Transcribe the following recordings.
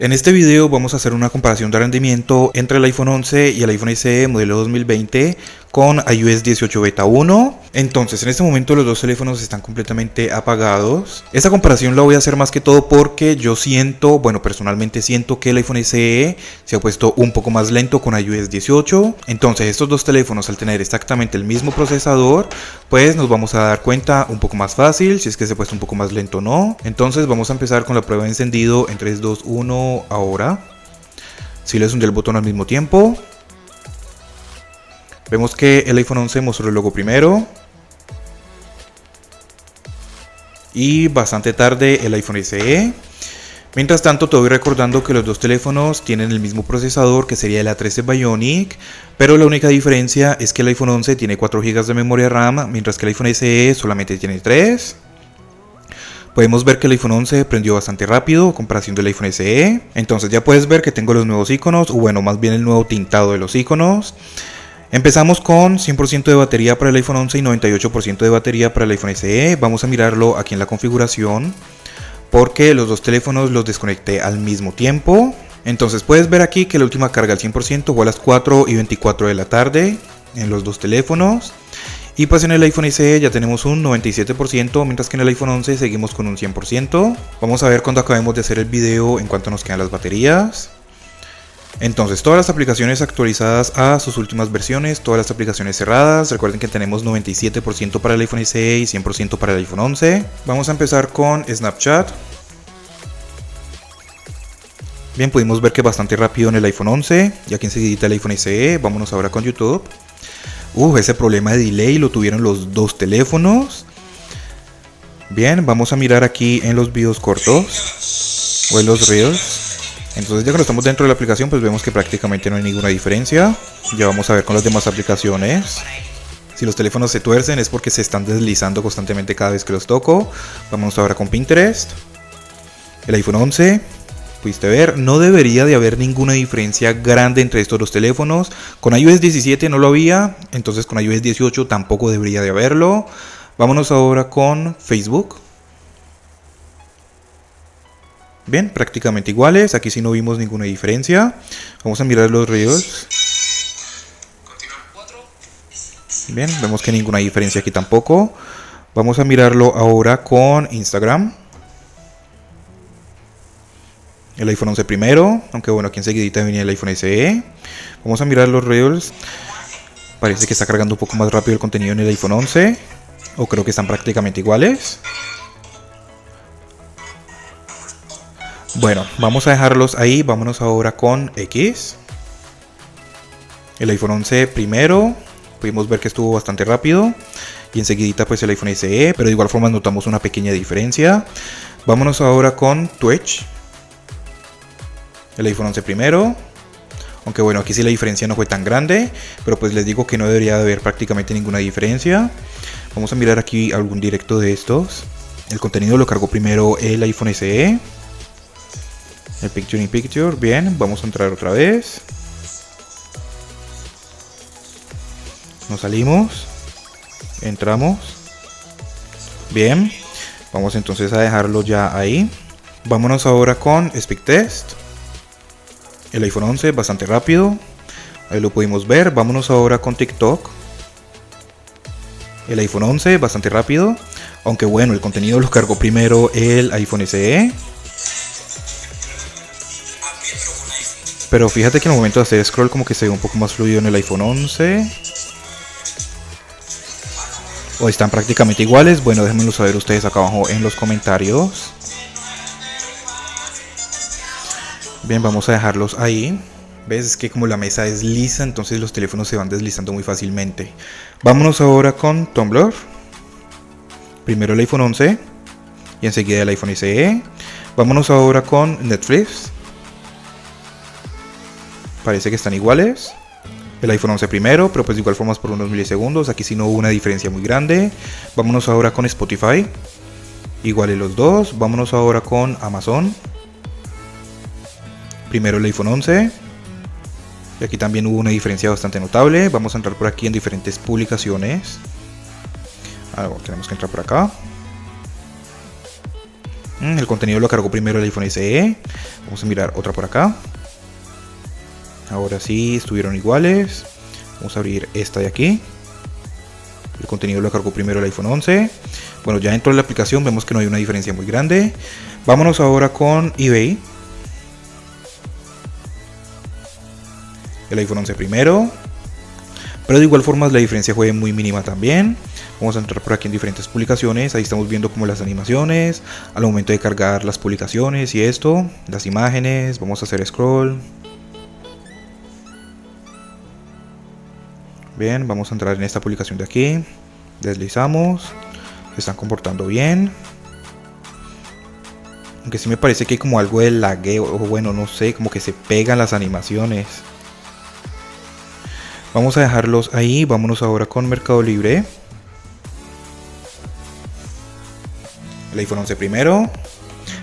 En este video vamos a hacer una comparación de rendimiento entre el iPhone 11 y el iPhone SE modelo 2020 con iOS 18 Beta 1. Entonces en este momento los dos teléfonos están completamente apagados. Esta comparación la voy a hacer más que todo porque yo personalmente siento que el iPhone SE se ha puesto un poco más lento con iOS 18. Entonces estos dos teléfonos, al tener exactamente el mismo procesador, pues nos vamos a dar cuenta un poco más fácil si es que se ha puesto un poco más lento o no. Entonces vamos a empezar con la prueba de encendido en 3, 2, 1 ahora. Si les hundí el botón al mismo tiempo, vemos que el iPhone 11 mostró el logo primero y bastante tarde el iPhone SE. Mientras tanto, te voy recordando que los dos teléfonos tienen el mismo procesador, que sería el A13 Bionic, pero la única diferencia es que el iPhone 11 tiene 4 GB de memoria RAM, mientras que el iPhone SE solamente tiene 3. Podemos ver que el iPhone 11 prendió bastante rápido a comparación del iPhone SE. Entonces ya puedes ver que tengo los nuevos iconos, o bueno, más bien el nuevo tintado de los iconos. Empezamos con 100% de batería para el iPhone 11 y 98% de batería para el iPhone SE. Vamos a mirarlo aquí en la configuración, porque los dos teléfonos los desconecté al mismo tiempo. Entonces puedes ver aquí que la última carga al 100% fue a las 4:24 de la tarde en los dos teléfonos. Y pues en el iPhone SE ya tenemos un 97%, mientras que en el iPhone 11 seguimos con un 100%. Vamos a ver cuando acabemos de hacer el video en cuánto nos quedan las baterías. Entonces, todas las aplicaciones actualizadas a sus últimas versiones, todas las aplicaciones cerradas. Recuerden que tenemos 97% para el iPhone SE y 100% para el iPhone 11. Vamos a empezar con Snapchat. Bien, pudimos ver que bastante rápido en el iPhone 11 y aquí enseguida el iPhone SE. Vámonos ahora con YouTube. Ese problema de delay lo tuvieron los dos teléfonos. Bien, vamos a mirar aquí en los videos cortos o en los Reels. Entonces ya cuando estamos dentro de la aplicación, pues vemos que prácticamente no hay ninguna diferencia. Ya vamos a ver con las demás aplicaciones. Si los teléfonos se tuercen es porque se están deslizando constantemente cada vez que los toco. Vamos ahora con Pinterest. El iPhone 11, pudiste ver, no debería de haber ninguna diferencia grande entre estos dos teléfonos. Con iOS 17 no lo había, entonces con iOS 18 tampoco debería de haberlo. Vámonos ahora con Facebook. Bien, prácticamente iguales, aquí sí no vimos ninguna diferencia. Vamos a mirar los Reels. Bien, vemos que ninguna diferencia aquí tampoco. Vamos a mirarlo ahora con Instagram. El iPhone 11 primero, aunque bueno, aquí enseguida venía el iPhone SE. Vamos a mirar los Reels. Parece que está cargando un poco más rápido el contenido en el iPhone 11. O creo que están prácticamente iguales. Bueno, vamos a dejarlos ahí. Vámonos ahora con X. El iPhone 11 primero. Pudimos ver que estuvo bastante rápido. Y enseguida pues el iPhone SE. Pero de igual forma notamos una pequeña diferencia. Vámonos ahora con Twitch. El iPhone 11 primero. Aunque bueno, aquí sí la diferencia no fue tan grande. Pero pues les digo que no debería de haber prácticamente ninguna diferencia. Vamos a mirar aquí algún directo de estos. El contenido lo cargó primero el iPhone SE. El Picture in Picture, bien, vamos a entrar otra vez. Nos salimos. Entramos. Bien, vamos entonces a dejarlo ya ahí. Vámonos ahora con Speed Test. El iPhone 11, bastante rápido. Ahí lo pudimos ver. Vámonos ahora con TikTok. El iPhone 11, bastante rápido. Aunque bueno, el contenido lo cargó primero el iPhone SE. Pero fíjate que en el momento de hacer scroll como que se ve un poco más fluido en el iPhone 11. O están prácticamente iguales. Bueno, déjenmelo saber ustedes acá abajo en los comentarios. Bien, vamos a dejarlos ahí. ¿Ves? Es que como la mesa es lisa, entonces los teléfonos se van deslizando muy fácilmente. Vámonos ahora con Tumblr. Primero el iPhone 11 y enseguida el iPhone SE. Vámonos ahora con Netflix. Parece que están iguales. El iPhone 11 primero, pero pues de igual forma por unos milisegundos. Aquí sí no hubo una diferencia muy grande. Vámonos ahora con Spotify. Iguales los dos. Vámonos ahora con Amazon. Primero el iPhone 11. Y aquí también hubo una diferencia bastante notable. Vamos a entrar por aquí en diferentes publicaciones. Tenemos que entrar por acá. El contenido lo cargó primero el iPhone SE. Vamos a mirar otra por acá. Ahora sí, estuvieron iguales. Vamos a abrir esta de aquí. El contenido lo cargó primero el iPhone 11. Bueno, ya dentro de la aplicación vemos que no hay una diferencia muy grande. Vámonos ahora con eBay. El iPhone 11 primero. Pero de igual forma la diferencia fue muy mínima también. Vamos a entrar por aquí en diferentes publicaciones. Ahí estamos viendo como las animaciones al momento de cargar las publicaciones y esto, las imágenes. Vamos a hacer scroll. Bien, vamos a entrar en esta publicación de aquí. Deslizamos. Se están comportando bien. Aunque sí me parece que hay como algo de lagueo, o bueno, no sé, como que se pegan las animaciones. Vamos a dejarlos ahí. Vámonos ahora con Mercado Libre. El iPhone 11 primero.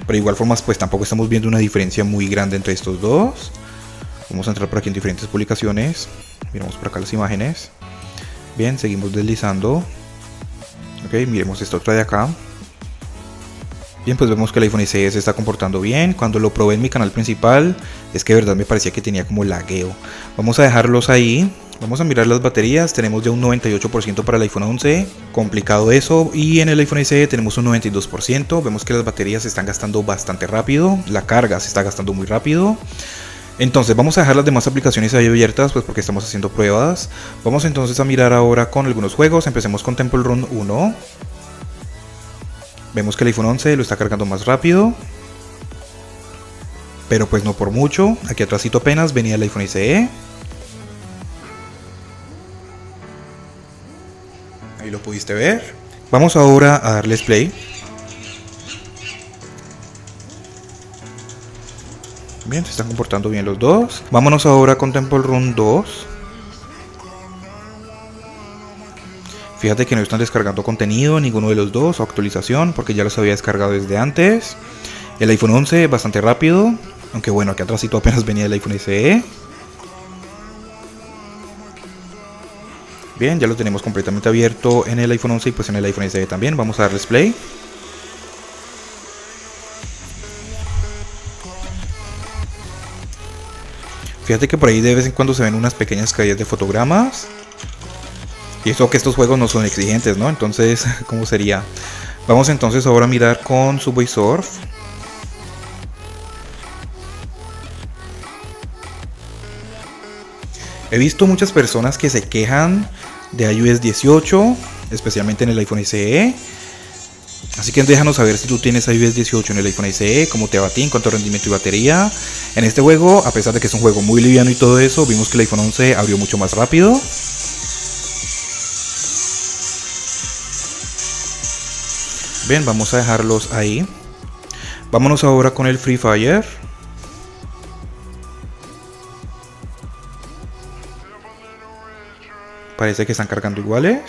Pero de igual forma pues tampoco estamos viendo una diferencia muy grande entre estos dos. Vamos a entrar por aquí en diferentes publicaciones. Miramos por acá las imágenes. Bien, seguimos deslizando. Ok, miremos esta otra de acá. Bien, pues vemos que el iPhone SE se está comportando bien. Cuando lo probé en mi canal principal, es que de verdad me parecía que tenía como lagueo. Vamos a dejarlos ahí. Vamos a mirar las baterías. Tenemos ya un 98% para el iPhone 11. Complicado eso. Y en el iPhone SE tenemos un 92%. Vemos que las baterías se están gastando bastante rápido. La carga se está gastando muy rápido. Entonces vamos a dejar las demás aplicaciones ahí abiertas, pues porque estamos haciendo pruebas. Vamos entonces a mirar ahora con algunos juegos. Empecemos con Temple Run 1. Vemos que el iPhone 11 lo está cargando más rápido, pero pues no por mucho. Aquí atrásito apenas venía el iPhone SE. Ahí lo pudiste ver. Vamos ahora a darles play. Bien, se están comportando bien los dos. Vámonos ahora con Temple Run 2. Fíjate que no están descargando contenido ninguno de los dos o actualización porque ya los había descargado desde antes. El iPhone 11 bastante rápido, aunque bueno, aquí atrásito apenas venía el iPhone SE. Bien, ya lo tenemos completamente abierto en el iPhone 11 y pues en el iPhone SE también. Vamos a darles play. Fíjate que por ahí de vez en cuando se ven unas pequeñas caídas de fotogramas. Y eso que estos juegos no son exigentes, ¿no? Entonces, ¿cómo sería? Vamos entonces ahora a mirar con Subway Surf. He visto muchas personas que se quejan de iOS 18, especialmente en el iPhone SE. Así que déjanos saber si tú tienes iOS 18 en el iPhone SE, cómo te va a ti en cuanto a rendimiento y batería. En este juego, a pesar de que es un juego muy liviano y todo eso, vimos que el iPhone 11 abrió mucho más rápido. Bien, vamos a dejarlos ahí. Vámonos ahora con el Free Fire. Parece que están cargando iguales.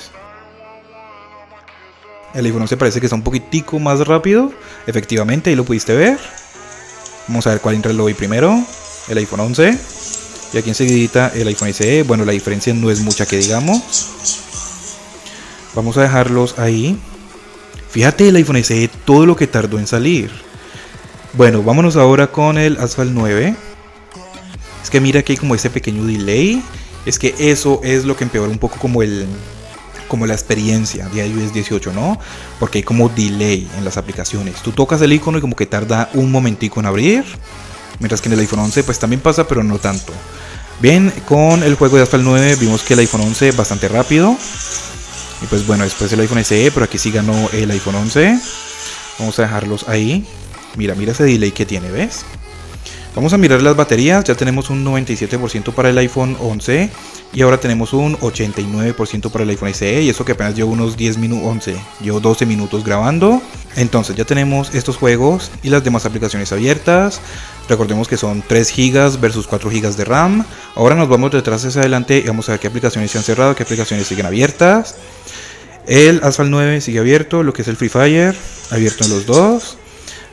El iPhone 11 parece que está un poquitico más rápido. Efectivamente, ahí lo pudiste ver. Vamos a ver cuál entra el lobby primero. El iPhone 11. Y aquí enseguidita el iPhone SE. Bueno, la diferencia no es mucha que digamos. Vamos a dejarlos ahí. Fíjate el iPhone SE todo lo que tardó en salir. Bueno, vámonos ahora con el Asphalt 9. Es que mira que hay como ese pequeño delay. Es que eso es lo que empeora un poco como la experiencia de iOS 18, ¿no? Porque hay como delay en las aplicaciones. Tú tocas el icono y como que tarda un momentico en abrir. Mientras que en el iPhone 11 pues también pasa, pero no tanto. Bien, con el juego de Asphalt 9 vimos que el iPhone 11 bastante rápido. Y pues bueno, después el iPhone SE, pero aquí sí ganó el iPhone 11. Vamos a dejarlos ahí. Mira ese delay que tiene, ¿ves? Vamos a mirar las baterías. Ya tenemos un 97% para el iPhone 11. Y ahora tenemos un 89% para el iPhone SE. Y eso que apenas llevo unos 10 minutos, llevo 12 minutos grabando. Entonces ya tenemos estos juegos y las demás aplicaciones abiertas. Recordemos que son 3 GB versus 4 GB de RAM. Ahora nos vamos detrás hacia adelante y vamos a ver qué aplicaciones se han cerrado, qué aplicaciones siguen abiertas. El Asphalt 9 sigue abierto, lo que es el Free Fire, abierto en los dos.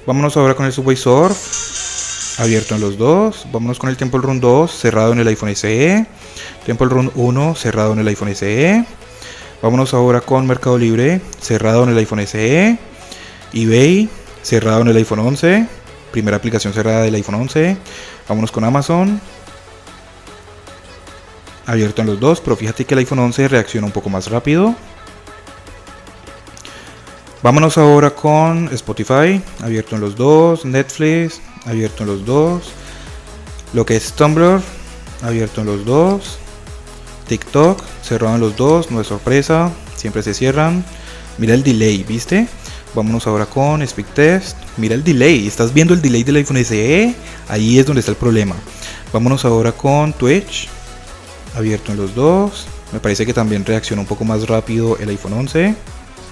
Vámonos ahora con el Subway Surf, abierto en los dos. Vámonos con el Temple Run 2, cerrado en el iPhone SE. Temple Run 1, cerrado en el iPhone SE. Vámonos ahora con Mercado Libre, cerrado en el iPhone SE. eBay, cerrado en el iPhone 11. Primera aplicación cerrada del iPhone 11. Vámonos con Amazon. Abierto en los dos, pero fíjate que el iPhone 11 reacciona un poco más rápido. Vámonos ahora con Spotify, abierto en los dos. Netflix, abierto en los dos. Lo que es Tumblr, abierto en los dos. TikTok, cerrado en los dos, no es sorpresa, siempre se cierran. Mira el delay, ¿viste? Vámonos ahora con Speedtest. Mira el delay, ¿estás viendo el delay del iPhone SE? Ahí es donde está el problema. Vámonos ahora con Twitch, abierto en los dos. Me parece que también reacciona un poco más rápido el iPhone 11.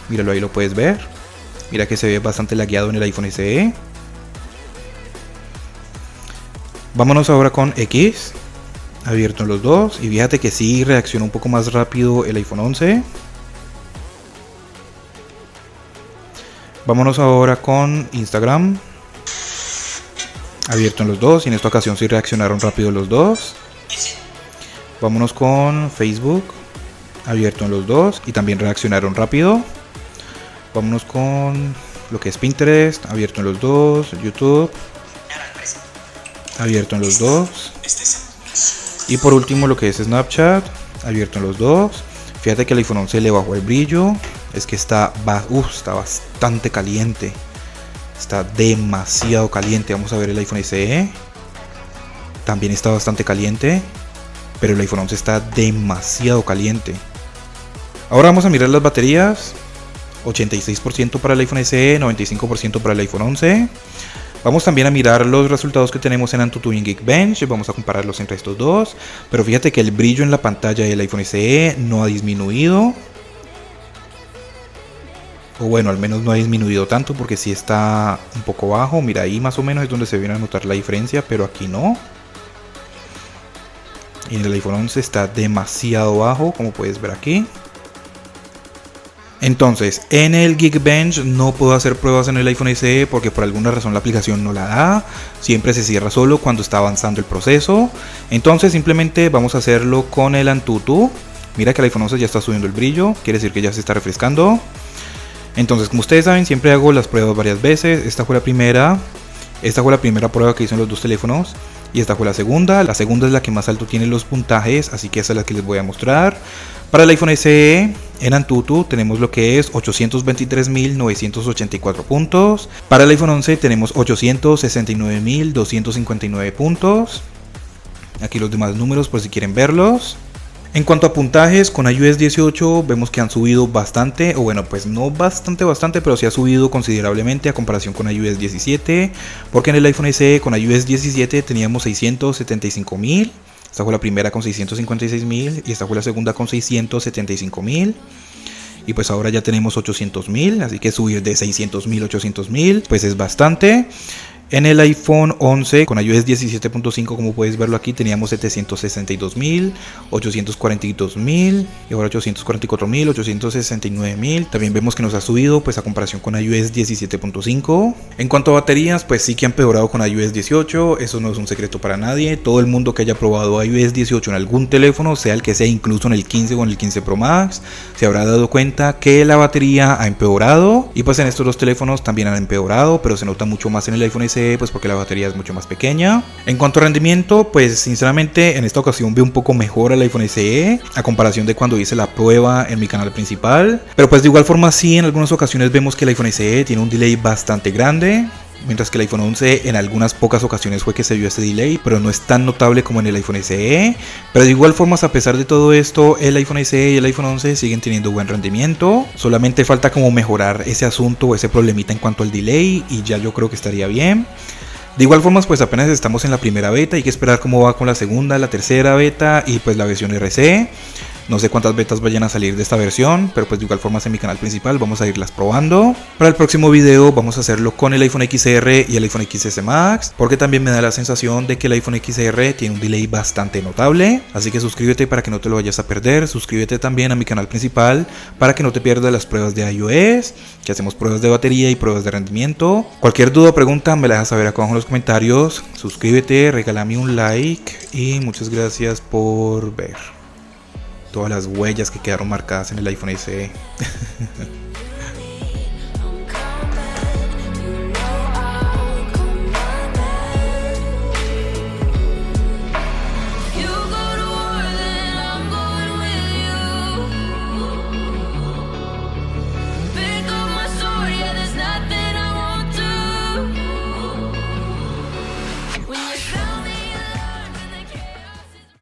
Míralo, ahí lo puedes ver. Mira que se ve bastante lagueado en el iPhone SE. Vámonos ahora con X, abierto en los dos. Y fíjate que sí reacciona un poco más rápido el iPhone 11. Vámonos ahora con Instagram, abierto en los dos. Y en esta ocasión sí reaccionaron rápido los dos. Vámonos con Facebook, abierto en los dos. Y también reaccionaron rápido. Vámonos con lo que es Pinterest, abierto en los dos. YouTube, abierto en los dos. Y por último lo que es Snapchat, abierto en los dos. Fíjate que el iPhone 11 le bajó el brillo. Es que está bastante caliente. Está demasiado caliente. Vamos a ver el iPhone SE. También está bastante caliente. Pero el iPhone 11 está demasiado caliente. Ahora vamos a mirar las baterías. 86% para el iPhone SE, 95% para el iPhone 11. Vamos también a mirar los resultados que tenemos en AnTuTu y en Geekbench. Vamos a compararlos entre estos dos. Pero fíjate que el brillo en la pantalla del iPhone SE no ha disminuido. O bueno, al menos no ha disminuido tanto porque sí está un poco bajo. Mira, ahí más o menos es donde se viene a notar la diferencia, pero aquí no. Y en el iPhone 11 está demasiado bajo, como puedes ver aquí. Entonces, en el Geekbench no puedo hacer pruebas en el iPhone SE porque por alguna razón la aplicación no la da. Siempre se cierra solo cuando está avanzando el proceso. Entonces simplemente vamos a hacerlo con el AnTuTu. Mira que el iPhone 11 ya está subiendo el brillo, quiere decir que ya se está refrescando. Entonces, como ustedes saben, siempre hago las pruebas varias veces. Esta fue la primera prueba que hice en los dos teléfonos. Y esta fue la segunda. La segunda es la que más alto tiene los puntajes, así que esa es la que les voy a mostrar. Para el iPhone SE, en AnTuTu tenemos lo que es 823.984 puntos. Para el iPhone 11 tenemos 869.259 puntos. Aquí los demás números por si quieren verlos. En cuanto a puntajes, con iOS 18 vemos que han subido bastante, o bueno, pues no bastante, pero sí ha subido considerablemente a comparación con iOS 17, porque en el iPhone SE con iOS 17 teníamos 675.000, esta fue la primera con 656.000 y esta fue la segunda con 675.000. Y pues ahora ya tenemos 800.000, así que subir de 600.000 a 800.000 pues es bastante. En el iPhone 11 con iOS 17.5, como puedes verlo aquí, teníamos 762.000, 842.000 y ahora 844.000, 869.000. También vemos que nos ha subido pues a comparación con iOS 17.5. En cuanto a baterías, pues sí que han empeorado con iOS 18, eso no es un secreto para nadie. Todo el mundo que haya probado iOS 18 en algún teléfono, sea el que sea, incluso en el 15 o en el 15 Pro Max, se habrá dado cuenta que la batería ha empeorado. Y pues en estos dos teléfonos también han empeorado, pero se nota mucho más en el iPhone SE, pues porque la batería es mucho más pequeña. En cuanto a rendimiento, pues sinceramente en esta ocasión veo un poco mejor el iPhone SE a comparación de cuando hice la prueba en mi canal principal. Pero pues de igual forma sí, en algunas ocasiones vemos que el iPhone SE tiene un delay bastante grande, mientras que el iPhone 11 en algunas pocas ocasiones fue que se vio este delay, pero no es tan notable como en el iPhone SE. Pero de igual forma, a pesar de todo esto, el iPhone SE y el iPhone 11 siguen teniendo buen rendimiento. Solamente falta como mejorar ese asunto o ese problemita en cuanto al delay y ya yo creo que estaría bien. De igual forma, pues apenas estamos en la primera beta, hay que esperar cómo va con la segunda, la tercera beta y pues la versión RC. No sé cuántas betas vayan a salir de esta versión, pero pues de igual forma en mi canal principal vamos a irlas probando. Para el próximo video vamos a hacerlo con el iPhone XR y el iPhone XS Max, porque también me da la sensación de que el iPhone XR tiene un delay bastante notable. Así que suscríbete para que no te lo vayas a perder, suscríbete también a mi canal principal para que no te pierdas las pruebas de iOS, que hacemos pruebas de batería y pruebas de rendimiento. Cualquier duda o pregunta me la dejas saber acá abajo en los comentarios, suscríbete, regálame un like y muchas gracias por ver todas las huellas que quedaron marcadas en el iPhone SE.